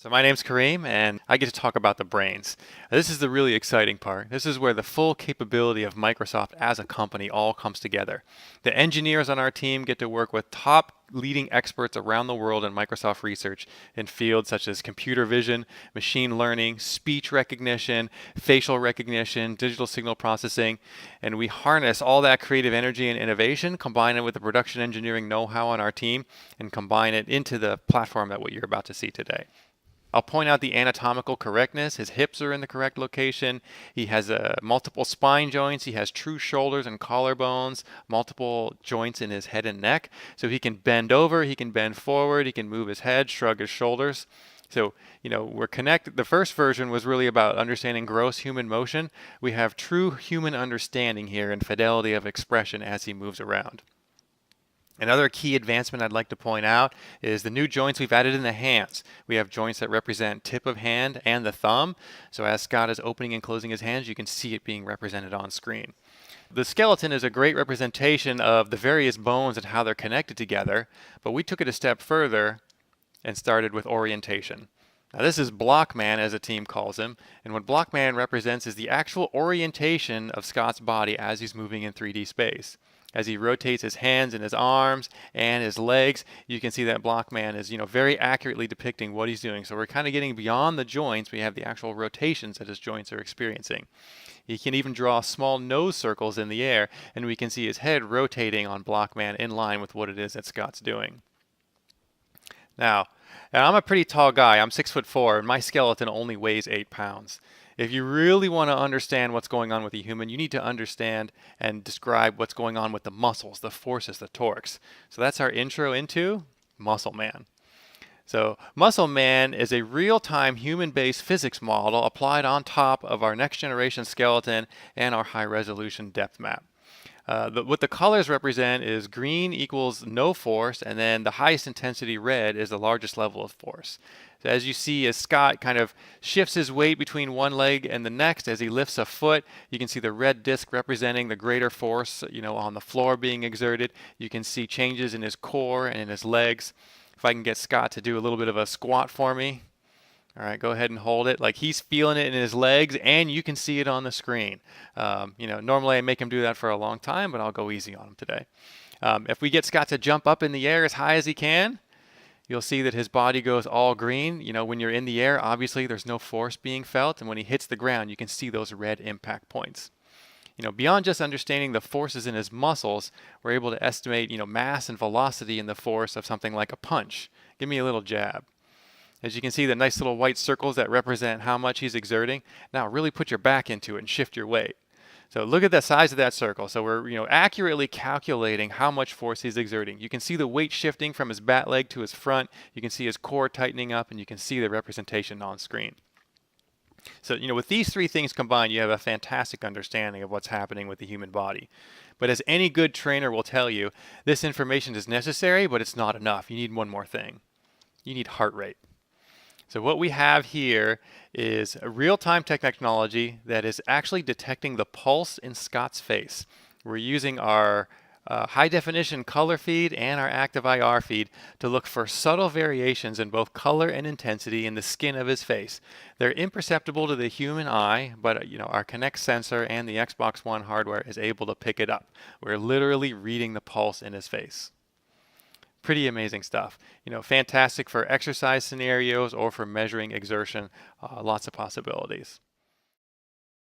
So my name's Kareem, and I get to talk about the brains. This is the really exciting part. This is where the full capability of Microsoft as a company all comes together. The engineers on our team get to work with top leading experts around the world in Microsoft research in fields such as computer vision, machine learning, speech recognition, facial recognition, digital signal processing, and we harness all that creative energy and innovation, combine it with the production engineering know-how on our team, and combine it into the platform that what you're about to see today. I'll point out the anatomical correctness. His hips are in the correct location. He has multiple spine joints. He has true shoulders and collarbones, multiple joints in his head and neck. So he can bend over, he can bend forward, he can move his head, shrug his shoulders. So, we're connected. The first version was really about understanding gross human motion. We have true human understanding here and fidelity of expression as he moves around. Another key advancement I'd like to point out is the new joints we've added in the hands. We have joints that represent tip of hand and the thumb. So as Scott is opening and closing his hands, you can see it being represented on screen. The skeleton is a great representation of the various bones and how they're connected together, but we took it a step further and started with orientation. Now this is Blockman, as the team calls him, and what Blockman represents is the actual orientation of Scott's body as he's moving in 3D space. As he rotates his hands and his arms and his legs, you can see that Blockman is, very accurately depicting what he's doing. So we're kind of getting beyond the joints. We have the actual rotations that his joints are experiencing. He can even draw small nose circles in the air, and we can see his head rotating on Blockman in line with what it is that Scott's doing. Now, I'm a pretty tall guy. I'm 6'4", and my skeleton only weighs 8 pounds. If you really want to understand what's going on with a human, you need to understand and describe what's going on with the muscles, the forces, the torques. So that's our intro into Muscle Man. So Muscle Man is a real-time human-based physics model applied on top of our next-generation skeleton and our high-resolution depth map. What the colors represent is green equals no force, and then the highest intensity red is the largest level of force. So as you see, as Scott kind of shifts his weight between one leg and the next, as he lifts a foot, you can see the red disc representing the greater force, on the floor being exerted. You can see changes in his core and in his legs. If I can get Scott to do a little bit of a squat for me. All right, go ahead and hold it. Like he's feeling it in his legs, and you can see it on the screen. Normally I make him do that for a long time, but I'll go easy on him today. If we get Scott to jump up in the air as high as he can, you'll see that his body goes all green. When you're in the air, obviously there's no force being felt, and when he hits the ground, you can see those red impact points. Beyond just understanding the forces in his muscles, we're able to estimate, mass and velocity in the force of something like a punch. Give me a little jab. As you can see, the nice little white circles that represent how much he's exerting. Now really put your back into it and shift your weight. So look at the size of that circle. So we're accurately calculating how much force he's exerting. You can see the weight shifting from his bat leg to his front. You can see his core tightening up, and you can see the representation on screen. So, with these three things combined, you have a fantastic understanding of what's happening with the human body. But as any good trainer will tell you, this information is necessary, but it's not enough. You need one more thing. You need heart rate. So what we have here is a real-time technology that is actually detecting the pulse in Scott's face. We're using our high-definition color feed and our active IR feed to look for subtle variations in both color and intensity in the skin of his face. They're imperceptible to the human eye, but our Kinect sensor and the Xbox One hardware is able to pick it up. We're literally reading the pulse in his face. Pretty amazing stuff. Fantastic for exercise scenarios or for measuring exertion. Lots of possibilities.